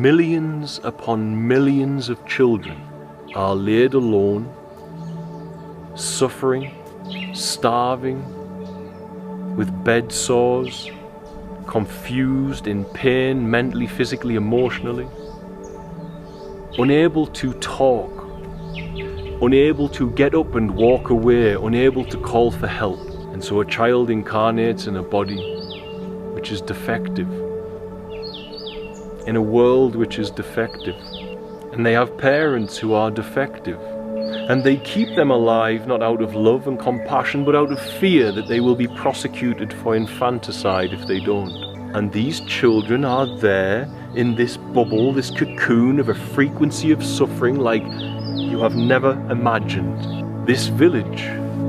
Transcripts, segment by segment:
millions upon millions of children are laid alone, suffering, starving, with bed sores, confused, in pain, mentally, physically, emotionally, unable to talk, unable to get up and walk away, unable to call for help. And so a child incarnates in a body which is defective, in a world which is defective. And they have parents who are defective. And they keep them alive not out of love and compassion, but out of fear that they will be prosecuted for infanticide if they don't. And these children are there in this bubble, this cocoon of a frequency of suffering like you have never imagined. This village,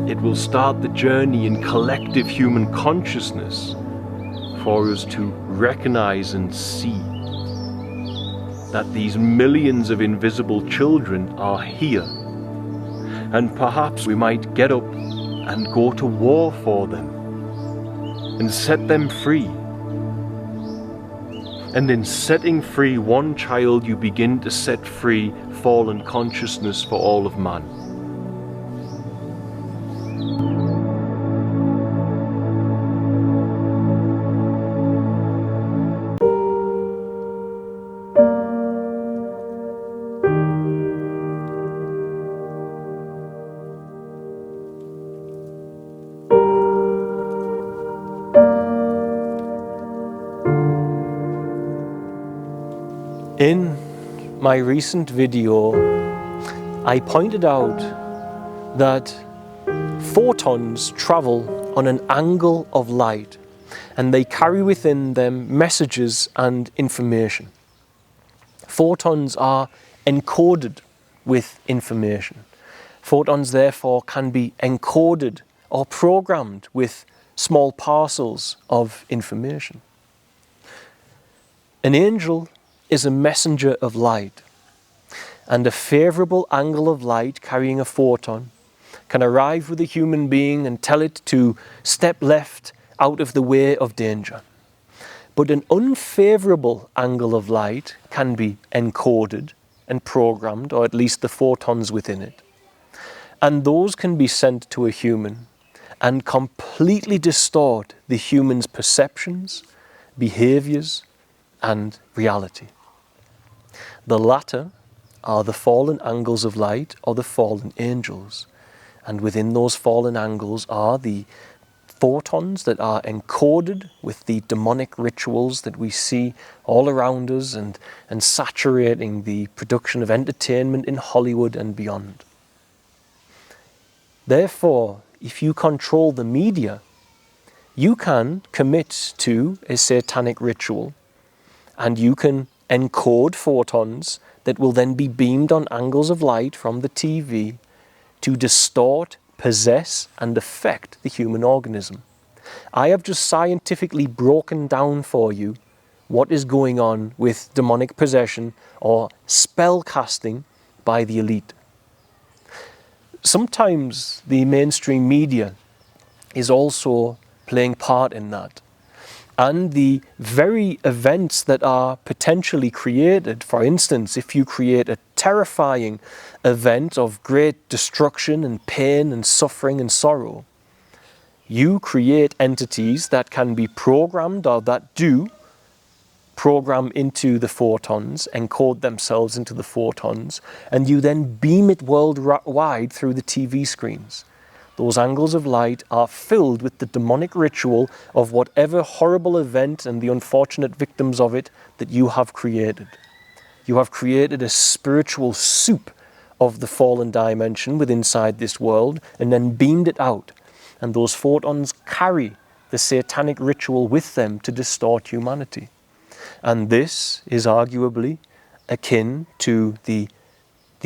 it will start the journey in collective human consciousness for us to recognize and see that these millions of invisible children are here. And perhaps we might get up and go to war for them and set them free. And in setting free one child, you begin to set free fallen consciousness for all of man. In my recent video, I pointed out that photons travel on an angle of light, and they carry within them messages and information. Photons are encoded with information. Photons therefore can be encoded or programmed with small parcels of information. An angel is a messenger of light, and a favorable angle of light carrying a photon can arrive with a human being and tell it to step left out of the way of danger. But an unfavorable angle of light can be encoded and programmed, or at least the photons within it, and those can be sent to a human and completely distort the human's perceptions, behaviors, and reality. The latter are the fallen angles of light, or the fallen angels. And within those fallen angles are the photons that are encoded with the demonic rituals that we see all around us and saturating the production of entertainment in Hollywood and beyond. Therefore, if you control the media, you can commit to a satanic ritual, and you can encode photons that will then be beamed on angles of light from the TV to distort, possess, and affect the human organism. I have just scientifically broken down for you what is going on with demonic possession or spell casting by the elite. Sometimes the mainstream media is also playing part in that. And the very events that are potentially created, for instance, if you create a terrifying event of great destruction and pain and suffering and sorrow, you create entities that can be programmed, or that do program into the photons, encode themselves into the photons, and you then beam it worldwide through the TV screens. Those angles of light are filled with the demonic ritual of whatever horrible event and the unfortunate victims of it that you have created. You have created a spiritual soup of the fallen dimension within inside this world and then beamed it out. And those photons carry the satanic ritual with them to distort humanity. And this is arguably akin to the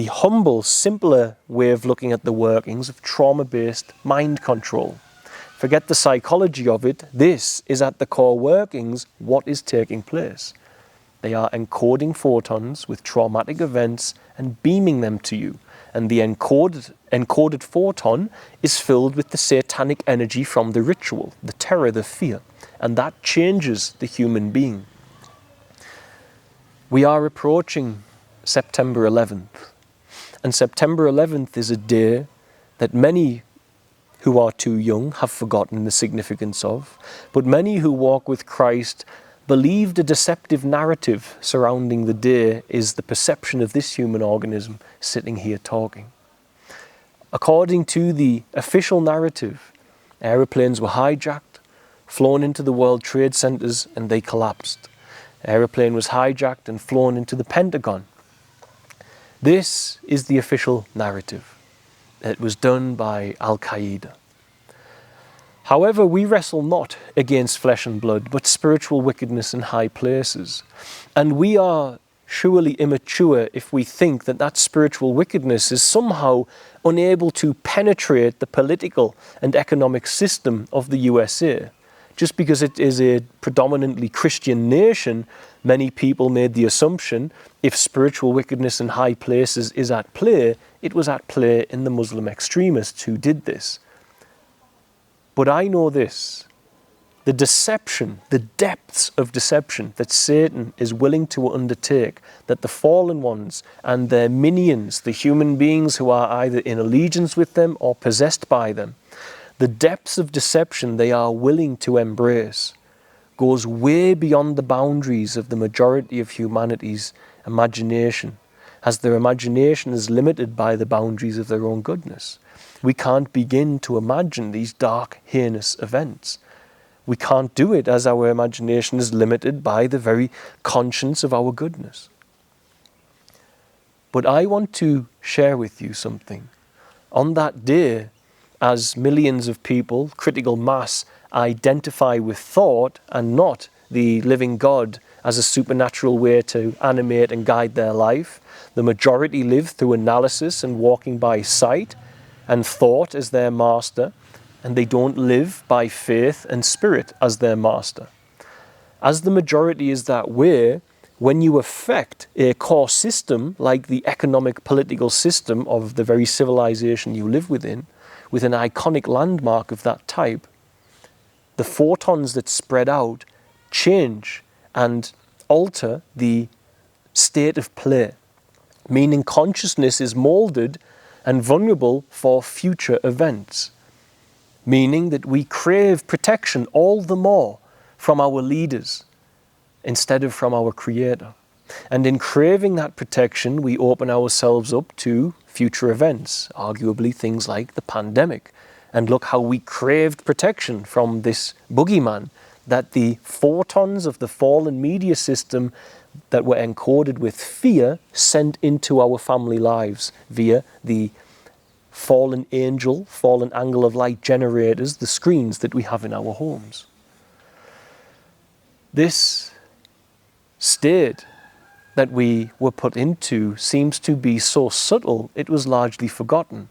humble, simpler way of looking at the workings of trauma-based mind control. Forget the psychology of it. This is at the core workings what is taking place. They are encoding photons with traumatic events and beaming them to you. And the encoded photon is filled with the satanic energy from the ritual, the terror, the fear. And that changes the human being. We are approaching September 11th, and September 11th is a day that many who are too young have forgotten the significance of, but many who walk with Christ believe the deceptive narrative surrounding the day is the perception of this human organism sitting here talking. According to the official narrative, aeroplanes were hijacked, flown into the World Trade Centers, and they collapsed. Aeroplane was hijacked and flown into the Pentagon. This is the official narrative. It was done by Al-Qaeda. However, we wrestle not against flesh and blood, but spiritual wickedness in high places. And we are surely immature if we think that that spiritual wickedness is somehow unable to penetrate the political and economic system of the USA. Just because it is a predominantly Christian nation, many people made the assumption if spiritual wickedness in high places is at play, it was at play in the Muslim extremists who did this. But I know this, the deception, the depths of deception that Satan is willing to undertake, that the fallen ones and their minions, the human beings who are either in allegiance with them or possessed by them, the depths of deception they are willing to embrace goes way beyond the boundaries of the majority of humanity's imagination, as their imagination is limited by the boundaries of their own goodness. We can't begin to imagine these dark, heinous events. We can't do it as our imagination is limited by the very conscience of our goodness. But I want to share with you something. On that day, as millions of people, critical mass, identify with thought and not the living God as a supernatural way to animate and guide their life, the majority live through analysis and walking by sight and thought as their master, and they don't live by faith and spirit as their master. As the majority is that way, when you affect a core system like the economic political system of the very civilization you live within, with an iconic landmark of that type, the photons that spread out change and alter the state of play, meaning consciousness is molded and vulnerable for future events, meaning that we crave protection all the more from our leaders instead of from our Creator. And in craving that protection, we open ourselves up to future events, arguably things like the pandemic. And look how we craved protection from this boogeyman that the photons of the fallen media system that were encoded with fear sent into our family lives via the fallen angel, fallen angle of light generators, the screens that we have in our homes. This state that we were put into seems to be so subtle it was largely forgotten.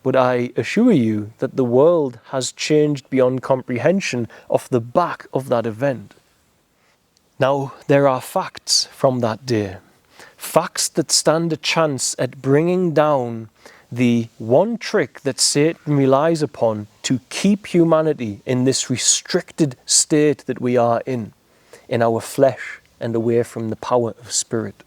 But I assure you that the world has changed beyond comprehension off the back of that event. Now, there are facts from that day. Facts that stand a chance at bringing down the one trick that Satan relies upon to keep humanity in this restricted state that we are in our flesh and away from the power of spirit.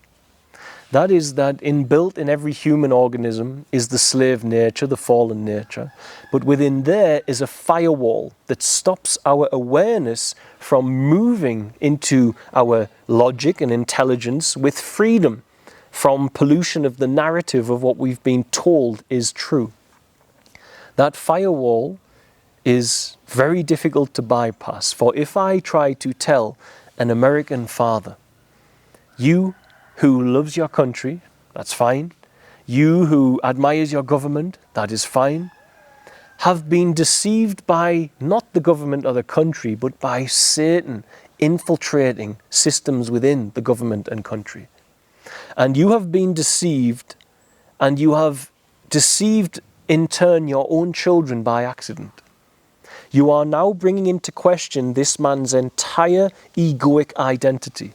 That is that inbuilt in every human organism is the slave nature, the fallen nature, but within there is a firewall that stops our awareness from moving into our logic and intelligence with freedom from pollution of the narrative of what we've been told is true. That firewall is very difficult to bypass, for if I try to tell an American father, you who loves your country, that's fine. You who admires your government, that is fine. Have been deceived by not the government or the country, but by Satan infiltrating systems within the government and country. And you have been deceived, and you have deceived in turn your own children by accident. You are now bringing into question this man's entire egoic identity.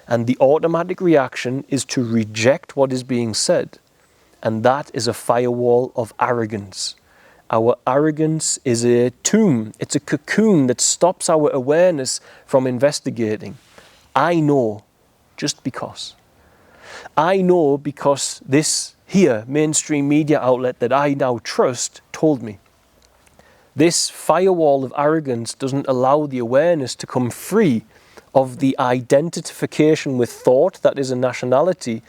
And the automatic reaction is to reject what is being said. And that is a firewall of arrogance. Our arrogance is a tomb. It's a cocoon that stops our awareness from investigating. I know just because. I know because this here mainstream media outlet that I now trust told me. This firewall of arrogance doesn't allow the awareness to come free of the identification with thought that is a nationality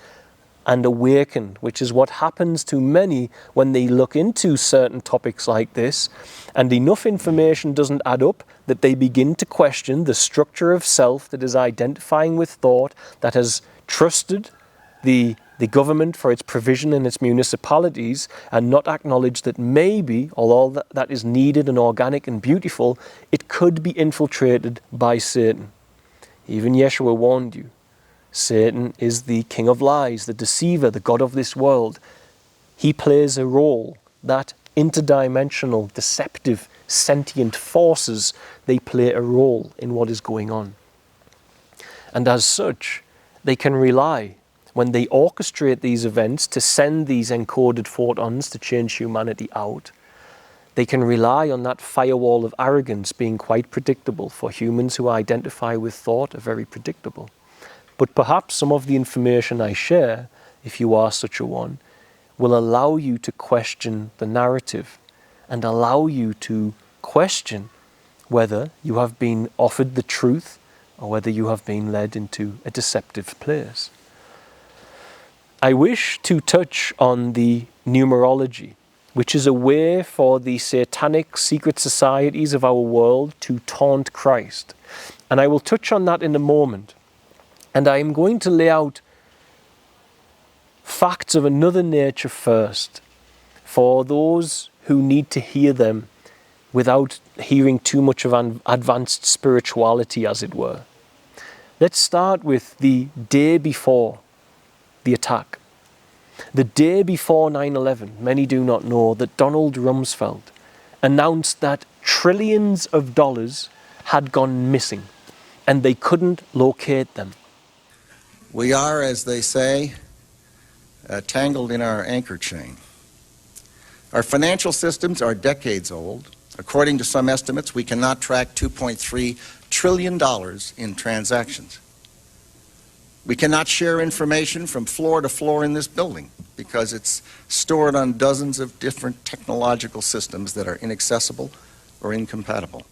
and awaken, which is what happens to many when they look into certain topics like this, and enough information doesn't add up that they begin to question the structure of self that is identifying with thought, that has trusted the government for its provision in its municipalities, and not acknowledge that maybe, although that is needed and organic and beautiful, it could be infiltrated by Satan. Even Yeshua warned you. Satan is the king of lies, the deceiver, the god of this world. He plays a role. That interdimensional, deceptive, sentient forces, they play a role in what is going on. And as such, they can rely, when they orchestrate these events to send these encoded photons to change humanity out, they can rely on that firewall of arrogance being quite predictable. For humans who identify with thought are very predictable. But perhaps some of the information I share, if you are such a one, will allow you to question the narrative and allow you to question whether you have been offered the truth or whether you have been led into a deceptive place. I wish to touch on the numerology, which is a way for the satanic secret societies of our world to taunt Christ. And I will touch on that in a moment. And I am going to lay out facts of another nature first, for those who need to hear them without hearing too much of an advanced spirituality, as it were. Let's start with the day before the attack. The day before 9/11, many do not know that Donald Rumsfeld announced that trillions of dollars had gone missing and they couldn't locate them. We are, as they say, tangled in our anchor chain. Our financial systems are decades old. According to some estimates, we cannot track $2.3 trillion in transactions. We cannot share information from floor to floor in this building because it's stored on dozens of different technological systems that are inaccessible or incompatible.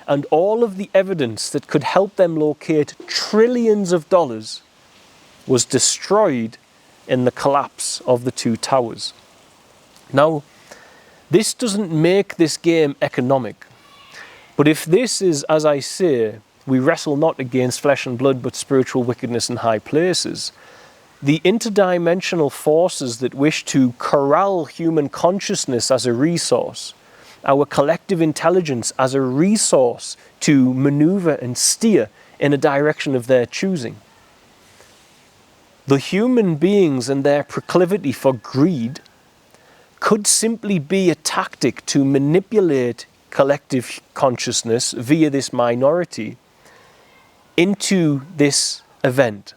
And all of the evidence that could help them locate trillions of dollars was destroyed in the collapse of the two towers. Now, this doesn't make this game economic. But if this is, as I say, we wrestle not against flesh and blood, but spiritual wickedness in high places, the interdimensional forces that wish to corral human consciousness as a resource, our collective intelligence as a resource to maneuver and steer in a direction of their choosing. The human beings and their proclivity for greed could simply be a tactic to manipulate collective consciousness via this minority into this event.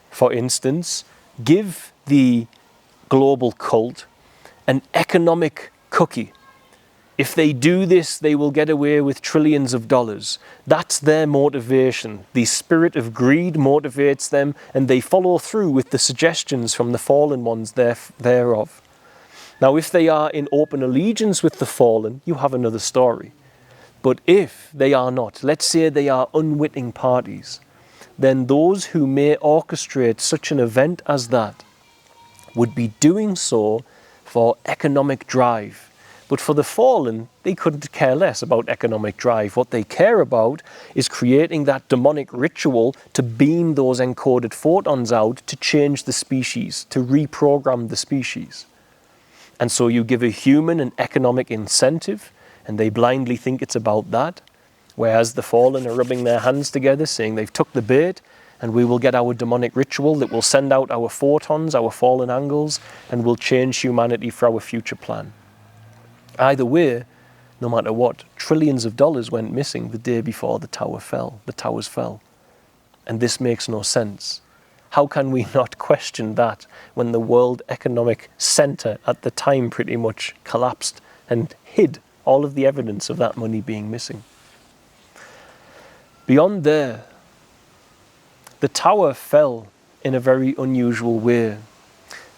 For instance, give the global cult an economic cookie. If they do this, they will get away with trillions of dollars. That's their motivation. The spirit of greed motivates them, and they follow through with the suggestions from the fallen ones thereof. Now, if they are in open allegiance with the fallen, you have another story. But if they are not, let's say they are unwitting parties, then those who may orchestrate such an event as that would be doing so for economic drive. But for the fallen, they couldn't care less about economic drive. What they care about is creating that demonic ritual to beam those encoded photons out to change the species, to reprogram the species. And so you give a human an economic incentive, and they blindly think it's about that, whereas the fallen are rubbing their hands together, saying they've took the bait, and we will get our demonic ritual that will send out our photons, our fallen angels, and will change humanity for our future plan. Either way, no matter what, trillions of dollars went missing the day before the towers fell. And this makes no sense. How can we not question that when the World Economic Center at the time pretty much collapsed and hid all of the evidence of that money being missing? Beyond there, The tower fell in a very unusual way.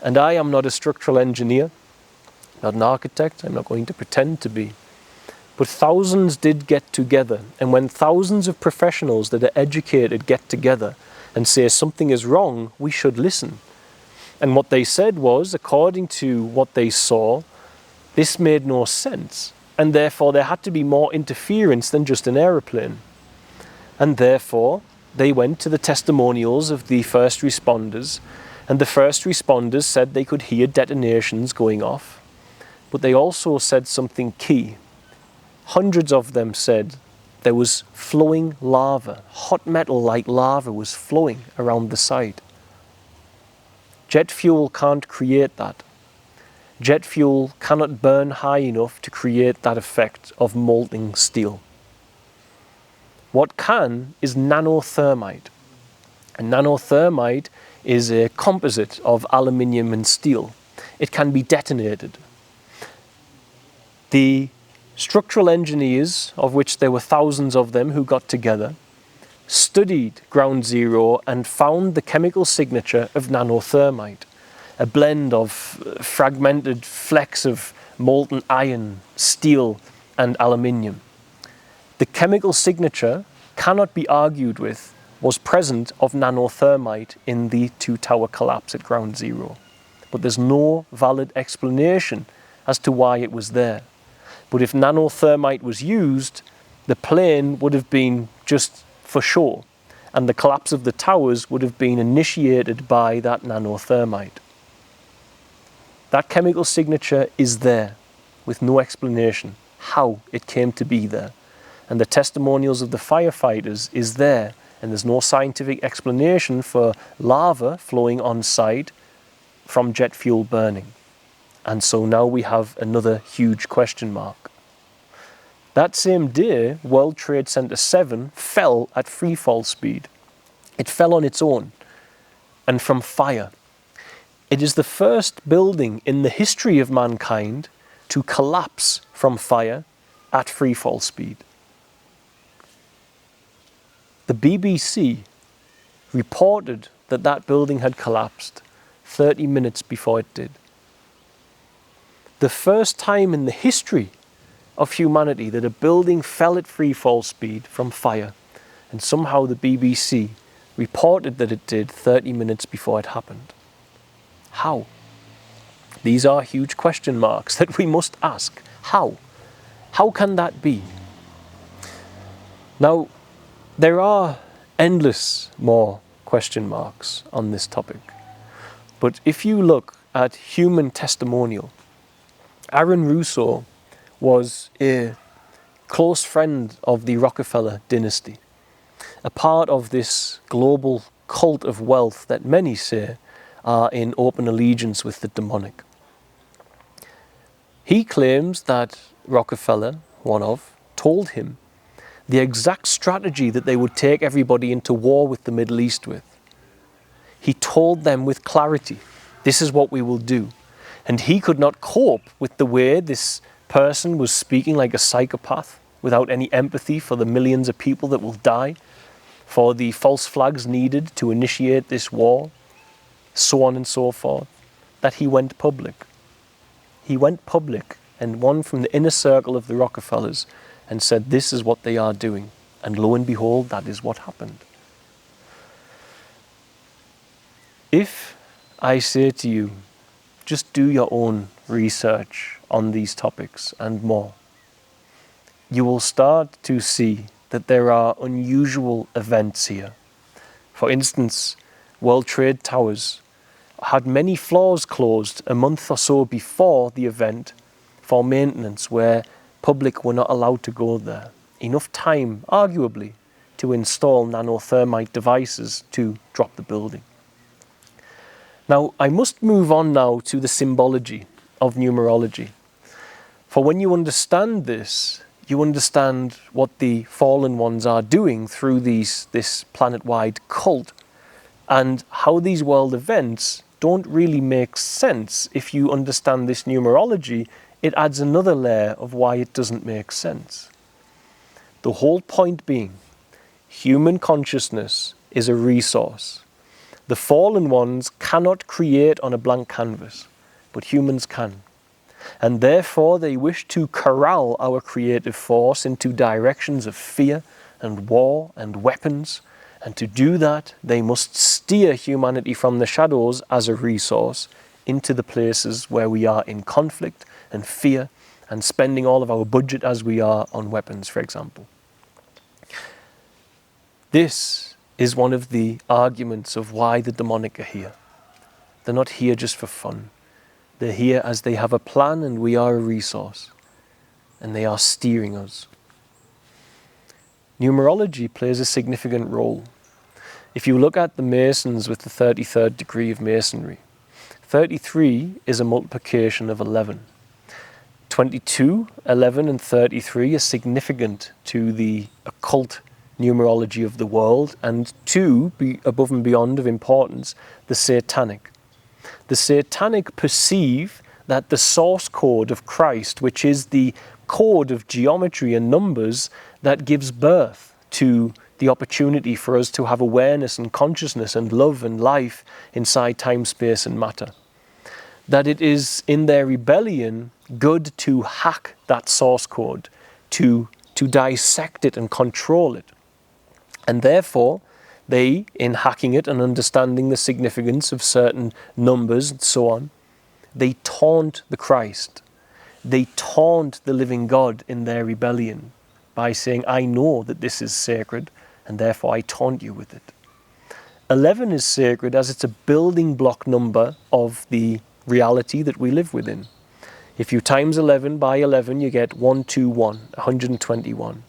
And I am not a structural engineer, not an architect, I'm not going to pretend to be. But thousands did get together, and when thousands of professionals that are educated get together and say something is wrong, we should listen. And what they said was, according to what they saw, this made no sense, and therefore there had to be more interference than just an aeroplane. And therefore, they went to the testimonials of the first responders, and the first responders said they could hear detonations going off, but they also said something key. Hundreds of them said there was flowing lava, hot metal like lava was flowing around the site. Jet fuel can't create that. Jet fuel cannot burn high enough to create that effect of molting steel. What can is nanothermite. And nanothermite is a composite of aluminium and steel. It can be detonated. The structural engineers, of which there were thousands of them who got together, studied Ground Zero and found the chemical signature of nanothermite, a blend of fragmented flecks of molten iron, steel, and aluminium. The chemical signature cannot be argued with was present of nanothermite in the two-tower collapse at Ground Zero. But there's no valid explanation as to why it was there. But if nanothermite was used, the plane would have been just for show, and the collapse of the towers would have been initiated by that nanothermite. That chemical signature is there, with no explanation how it came to be there. And the testimonials of the firefighters is there, and there's no scientific explanation for lava flowing on site from jet fuel burning. And so now we have another huge question mark. That same day, World Trade Center 7 fell at freefall speed. It fell on its own and from fire. It is the first building in the history of mankind to collapse from fire at freefall speed. The BBC reported that that building had collapsed 30 minutes before it did. The first time in the history of humanity that a building fell at freefall speed from fire, and somehow the BBC reported that it did 30 minutes before it happened. How? These are huge question marks that we must ask. How? How can that be? Now, there are endless more question marks on this topic. But if you look at human testimonial, Aaron Russo was a close friend of the Rockefeller dynasty, a part of this global cult of wealth that many say are in open allegiance with the demonic. He claims that Rockefeller, one of, told him the exact strategy that they would take everybody into war with the Middle East with. He told them with clarity, this is what we will do. And he could not cope with the way this person was speaking like a psychopath, without any empathy for the millions of people that will die, for the false flags needed to initiate this war, so on and so forth, that he went public. He went public, and one from the inner circle of the Rockefellers, and said, this is what they are doing. And lo and behold, that is what happened. If I say to you, just do your own research on these topics and more, you will start to see that there are unusual events here. For instance, World Trade Towers had many floors closed a month or so before the event for maintenance, where public were not allowed to go there. Enough time, arguably, to install nanothermite devices to drop the building. Now, I must move on now to the symbology of numerology. For when you understand this, you understand what the fallen ones are doing through this planet-wide cult, and how these world events don't really make sense. If you understand this numerology, it adds another layer of why it doesn't make sense. The whole point being, human consciousness is a resource. The fallen ones cannot create on a blank canvas, but humans can. And therefore they wish to corral our creative force into directions of fear and war and weapons. And to do that, they must steer humanity from the shadows as a resource into the places where we are in conflict and fear and spending all of our budget as we are on weapons, for example. This is one of the arguments of why the demonic are here. They're not here just for fun. They're here as they have a plan and we are a resource. And they are steering us. Numerology plays a significant role. If you look at the Masons with the 33rd degree of Masonry, 33 is a multiplication of 11. 22, 11 and 33 are significant to the occult numerology of the world, and two, above and beyond of importance, the Satanic. The Satanic perceive that the source code of Christ, which is the code of geometry and numbers that gives birth to the opportunity for us to have awareness and consciousness and love and life inside time, space and matter, that it is in their rebellion good to hack that source code, to dissect it and control it. And therefore, they, in hacking it and understanding the significance of certain numbers and so on, they taunt the Christ. They taunt the living God in their rebellion by saying, I know that this is sacred, and therefore I taunt you with it. 11 is sacred as it's a building block number of the reality that we live within. If you times 11 by 11, you get 121, 121.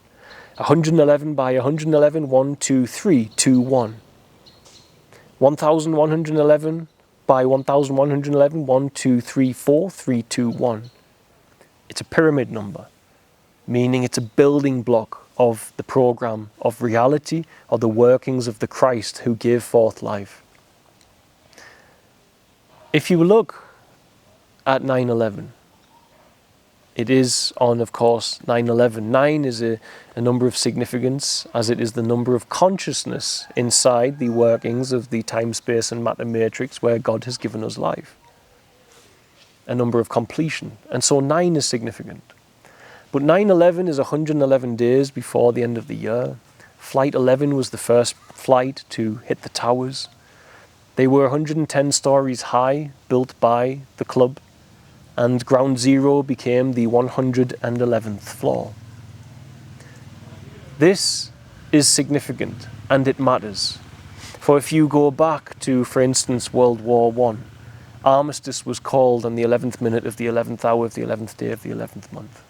111 by 111, 123, 21. 1111 by 1111, 1, 2, 3, 4, 3, 2, 1. It's a pyramid number, meaning it's a building block of the program of reality or the workings of the Christ who gave forth life. If you look at 9/11, it is on, of course, 9/11. 9 is a number of significance, as it is the number of consciousness inside the workings of the time, space and matter matrix where God has given us life. A number of completion. And so 9 is significant. But 9/11 is 111 days before the end of the year. Flight 11 was the first flight to hit the towers. They were 110 stories high, built by the club. And ground zero became the 111th floor. This is significant and it matters. For if you go back to, for instance, World War I, armistice was called on the 11th minute of the 11th hour of the 11th day of the 11th month.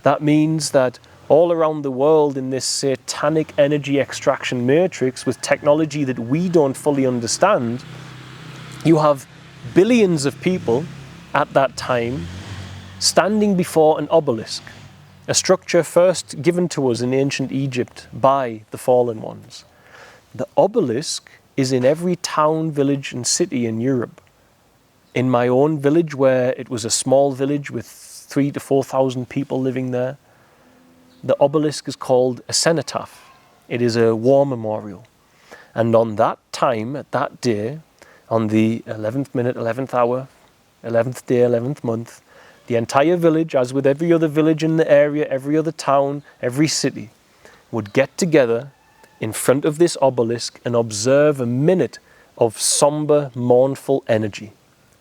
That means that all around the world in this satanic energy extraction matrix with technology that we don't fully understand, you have billions of people at that time standing before an obelisk, a structure first given to us in ancient Egypt by the fallen ones. The obelisk is in every town, village and city in Europe. In my own village, where it was a small village with 3,000 to 4,000 people living there, the obelisk is called a cenotaph. It is a war memorial. And on that time, at that day, on the 11th minute, 11th hour, 11th day, 11th month, the entire village, as with every other village in the area, every other town, every city, would get together in front of this obelisk and observe a minute of somber, mournful energy,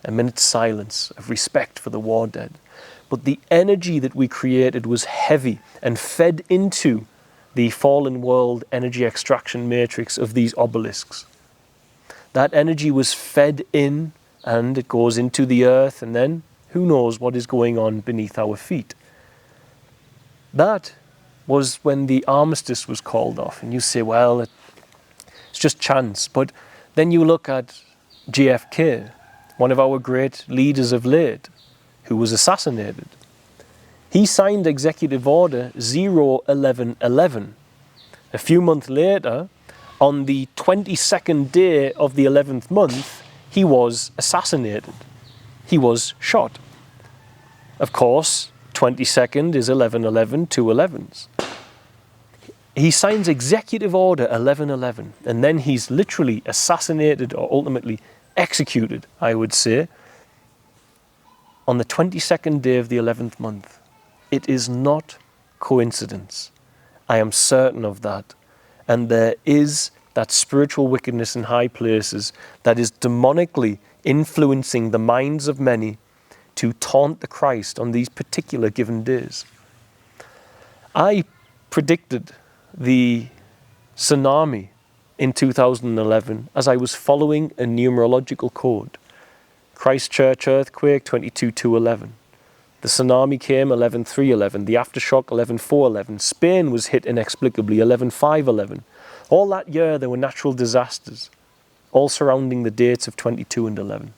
a minute's silence of respect for the war dead. But the energy that we created was heavy and fed into the fallen world energy extraction matrix of these obelisks. That energy was fed in and it goes into the earth, and then who knows what is going on beneath our feet. That was when the armistice was called off. And you say, well, it's just chance. But then you look at JFK, one of our great leaders of late, who was assassinated. He signed Executive Order 01111. A few months later, on the 22nd day of the 11th month, he was assassinated. He was shot. Of course, 22nd is 1111, two 11s. He signs Executive Order 1111, and then he's literally assassinated or ultimately executed, I would say, on the 22nd day of the 11th month. It is not coincidence. I am certain of that. And there is that spiritual wickedness in high places that is demonically influencing the minds of many to taunt the Christ on these particular given days. I predicted the tsunami in 2011 as I was following a numerological code. Christchurch earthquake 22.2.11. The tsunami came 11.3.11. The aftershock 11.4.11. Spain was hit inexplicably 11.5.11. All that year there were natural disasters, all surrounding the dates of 22 and 11.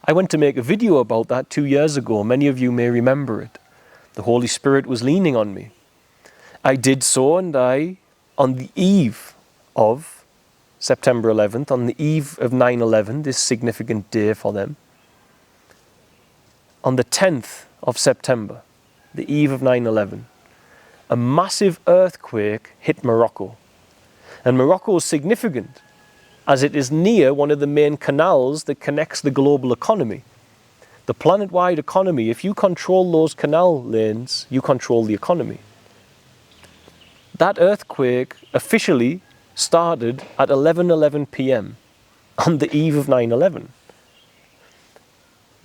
I went to make a video about that 2 years ago. Many of you may remember it. The Holy Spirit was leaning on me. I did so, and on the eve of September 11th, on the eve of 9/11, this significant day for them, on the 10th of September, the eve of 9/11, a massive earthquake hit Morocco. And Morocco is significant as it is near one of the main canals that connects the global economy. The planet-wide economy, if you control those canal lanes, you control the economy. That earthquake officially started at 11:11 p.m. on the eve of 9/11.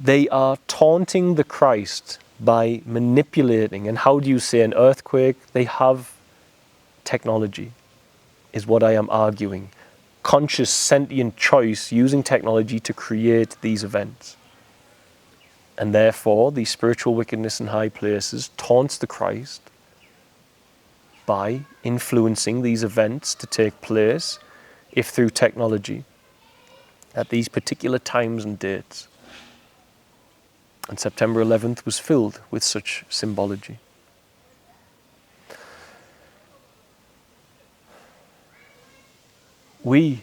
They are taunting the Christ by manipulating. And how do you say an earthquake? They have technology, is what I am arguing. Conscious, sentient choice using technology to create these events. And therefore, the spiritual wickedness in high places taunts the Christ by influencing these events to take place, if through technology, at these particular times and dates. And September 11th was filled with such symbology. We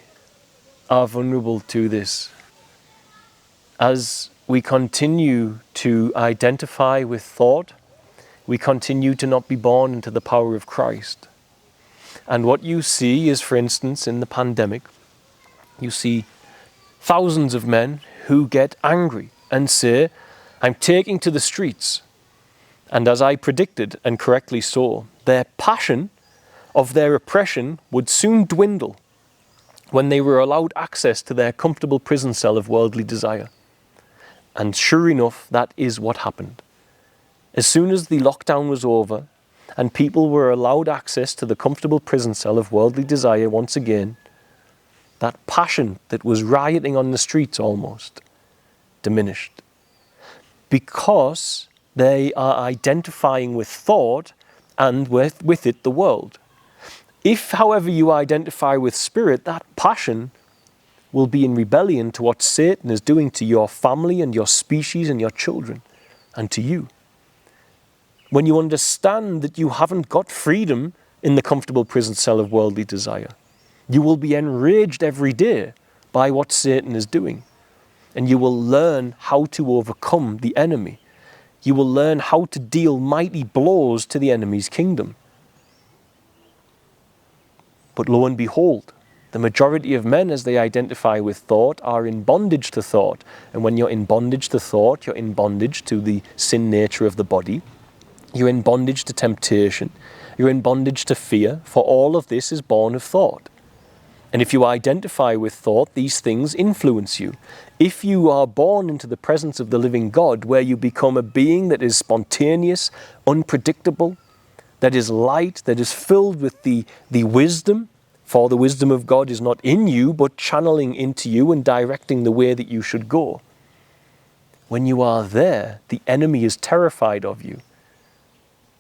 are vulnerable to this as we continue to identify with thought. We continue to not be born into the power of Christ. And what you see is, for instance, in the pandemic, you see thousands of men who get angry and say, I'm taking to the streets. And as I predicted, and correctly so, their passion of their oppression would soon dwindle when they were allowed access to their comfortable prison cell of worldly desire. And sure enough, that is what happened. As soon as the lockdown was over and people were allowed access to the comfortable prison cell of worldly desire once again, that passion that was rioting on the streets almost diminished. Because they are identifying with thought and with it the world. If, however, you identify with spirit, that passion will be in rebellion to what Satan is doing to your family and your species and your children and to you. When you understand that you haven't got freedom in the comfortable prison cell of worldly desire, you will be enraged every day by what Satan is doing. And you will learn how to overcome the enemy. You will learn how to deal mighty blows to the enemy's kingdom. But lo and behold, the majority of men, as they identify with thought, are in bondage to thought. And when you're in bondage to thought, you're in bondage to the sin nature of the body. You're in bondage to temptation. You're in bondage to fear, for all of this is born of thought. And if you identify with thought, these things influence you. If you are born into the presence of the living God, where you become a being that is spontaneous, unpredictable, that is light, that is filled with the wisdom, for the wisdom of God is not in you, but channeling into you and directing the way that you should go. When you are there, the enemy is terrified of you.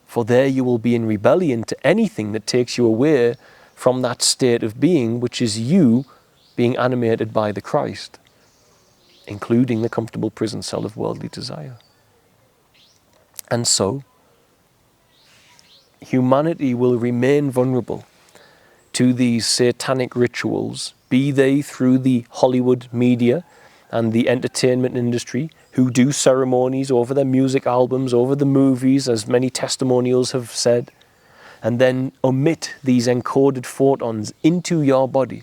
For there you will be in rebellion to anything that takes you away from that state of being, which is you being animated by the Christ, including the comfortable prison cell of worldly desire. And so, humanity will remain vulnerable to these satanic rituals, be they through the Hollywood media and the entertainment industry, who do ceremonies over their music albums, over the movies, as many testimonials have said, and then emit these encoded photons into your body,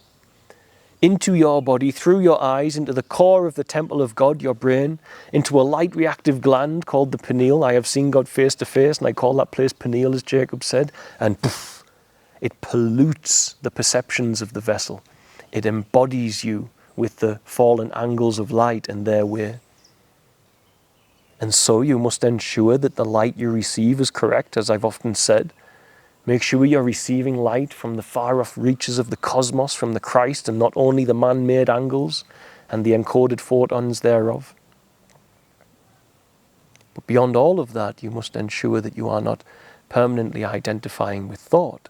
through your eyes, into the core of the temple of God, your brain, into a light reactive gland called the pineal. I have seen God face to face, and I call that place pineal, as Jacob said, and poof, it pollutes the perceptions of the vessel. It embodies you with the fallen angles of light and their way. And so you must ensure that the light you receive is correct, as I've often said. Make sure you're receiving light from the far-off reaches of the cosmos, from the Christ, and not only the man-made angles and the encoded photons thereof. But beyond all of that, you must ensure that you are not permanently identifying with thought.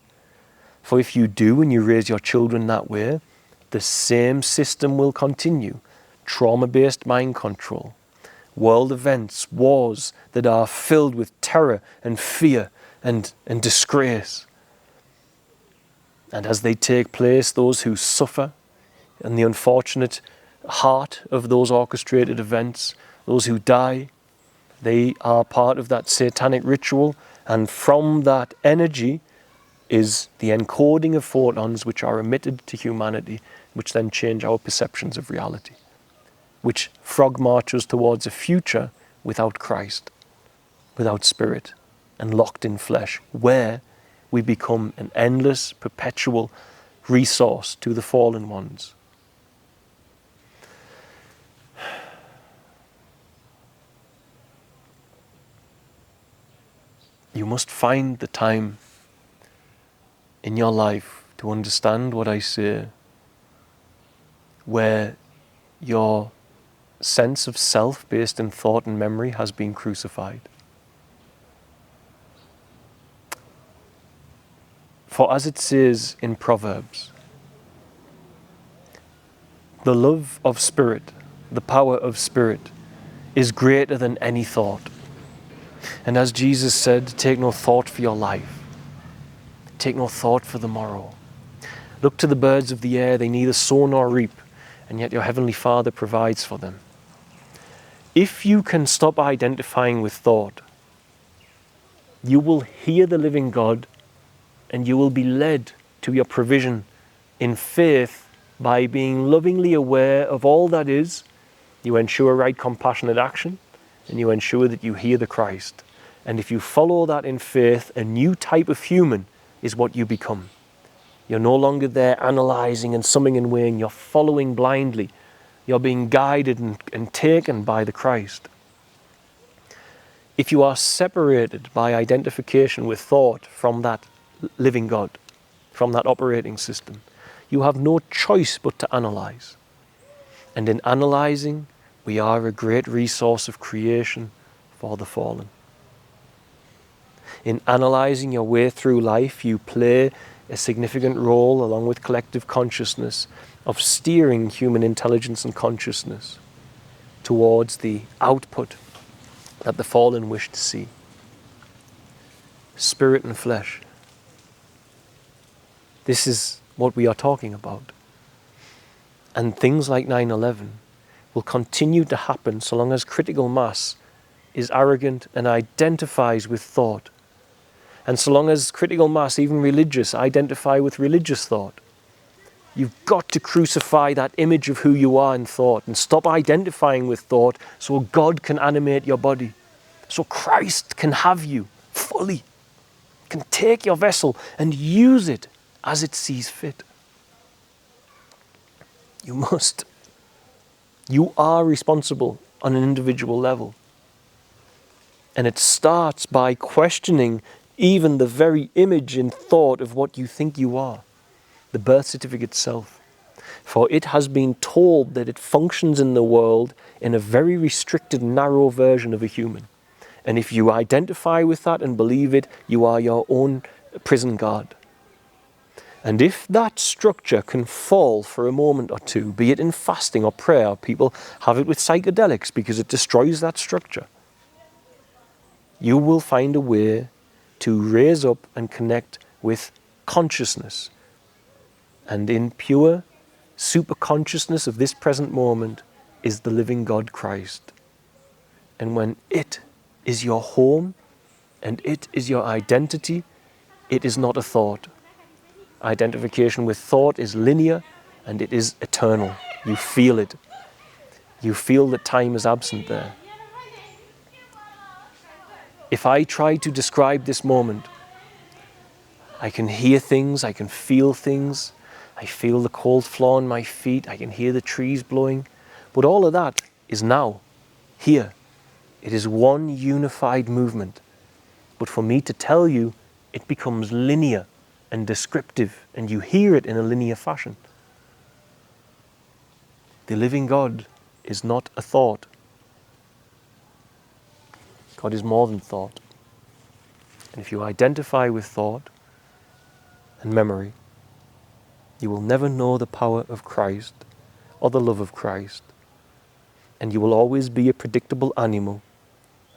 For if you do, and you raise your children that way, the same system will continue. Trauma-based mind control, world events, wars that are filled with terror and fear and disgrace. And as they take place, those who suffer and the unfortunate heart of those orchestrated events, those who die, they are part of that satanic ritual, and from that energy is the encoding of photons which are emitted to humanity, which then change our perceptions of reality, which frog marches towards a future without Christ, without spirit, and locked in flesh, where we become an endless, perpetual resource to the fallen ones. You must find the time in your life to understand what I say, where your sense of self based in thought and memory has been crucified. For as it says in Proverbs, the love of spirit, the power of spirit, is greater than any thought. And as Jesus said, take no thought for your life. Take no thought for the morrow. Look to the birds of the air, they neither sow nor reap, and yet your heavenly Father provides for them. If you can stop identifying with thought, you will hear the living God, and you will be led to your provision in faith by being lovingly aware of all that is. You ensure right compassionate action, and you ensure that you hear the Christ. And if you follow that in faith, a new type of human is what you become. You're no longer there analyzing and summing and weighing. You're following blindly. You're being guided and taken by the Christ. If you are separated by identification with thought from that living God, from that operating system, you have no choice but to analyze. And in analyzing, we are a great resource of creation for the fallen. In analyzing your way through life, you play a significant role, along with collective consciousness, of steering human intelligence and consciousness towards the output that the fallen wish to see. Spirit and flesh. This is what we are talking about. And things like 9/11 will continue to happen so long as critical mass is arrogant and identifies with thought. And so long as critical mass, even religious, identify with religious thought. You've got to crucify that image of who you are in thought and stop identifying with thought so God can animate your body. So Christ can have you fully, can take your vessel and use it as it sees fit. You must. You are responsible on an individual level. And it starts by questioning even the very image and thought of what you think you are, the birth certificate itself. For it has been told that it functions in the world in a very restricted, narrow version of a human. And if you identify with that and believe it, you are your own prison guard. And if that structure can fall for a moment or two, be it in fasting or prayer, people have it with psychedelics because it destroys that structure, you will find a way to raise up and connect with consciousness. And in pure super consciousness of this present moment is the living God Christ. And when it is your home and it is your identity, It is not a thought. Identification with thought is linear and it is eternal. You feel it. You feel that time is absent there. If I try to describe this moment, I can hear things, I can feel things. I feel the cold floor on my feet, I can hear the trees blowing. But all of that is now, here. It is one unified movement. But for me to tell you, it becomes linear and descriptive, and you hear it in a linear fashion. The living God is not a thought. God is more than thought. And if you identify with thought and memory, you will never know the power of Christ or the love of Christ. And you will always be a predictable animal,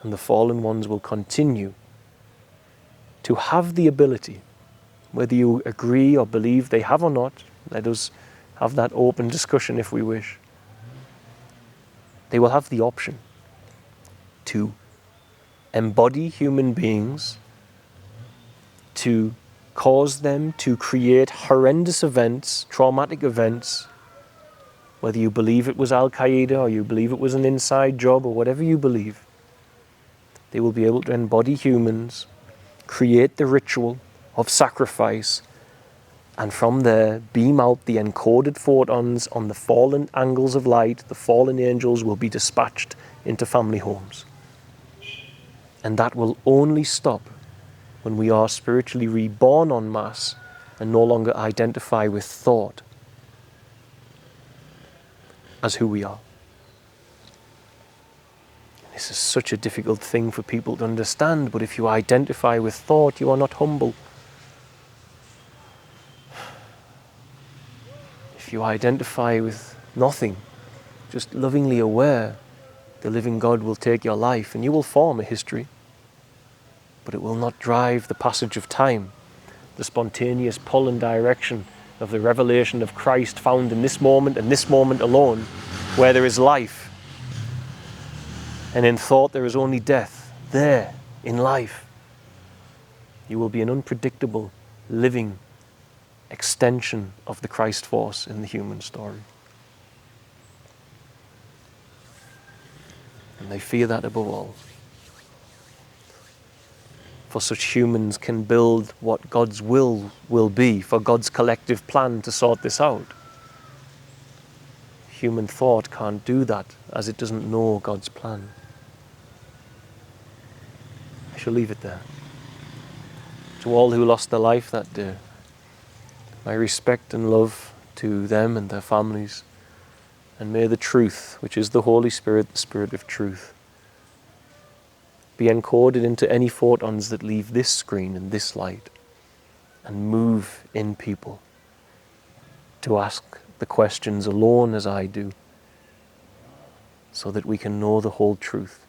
and the fallen ones will continue to have the ability, whether you agree or believe they have or not. Let us have that open discussion if we wish. They will have the option to embody human beings, to cause them to create horrendous events, traumatic events, whether you believe it was Al-Qaeda or you believe it was an inside job or whatever you believe. They will be able to embody humans, create the ritual of sacrifice, and from there beam out the encoded photons on the fallen angles of light. The fallen angels will be dispatched into family homes. And that will only stop when we are spiritually reborn en masse and no longer identify with thought as who we are. This is such a difficult thing for people to understand, but if you identify with thought, you are not humble. If you identify with nothing, just lovingly aware, the living God will take your life and you will form a history, but it will not drive the passage of time, the spontaneous pull and direction of the revelation of Christ found in this moment and this moment alone, where there is life. And in thought there is only death. There, in life, you will be an unpredictable, living extension of the Christ force in the human story. And they fear that above all. For such humans can build what God's will be, for God's collective plan to sort this out. Human thought can't do that, as it doesn't know God's plan. I shall leave it there. To all who lost their life that day, my respect and love to them and their families, and may the truth, which is the Holy Spirit, the Spirit of truth, be encoded into any photons that leave this screen and this light, and move in people to ask the questions alone as I do, so that we can know the whole truth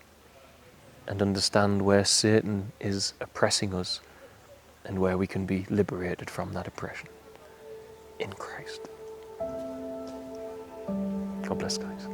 and understand where Satan is oppressing us and where we can be liberated from that oppression in Christ. God bless, guys.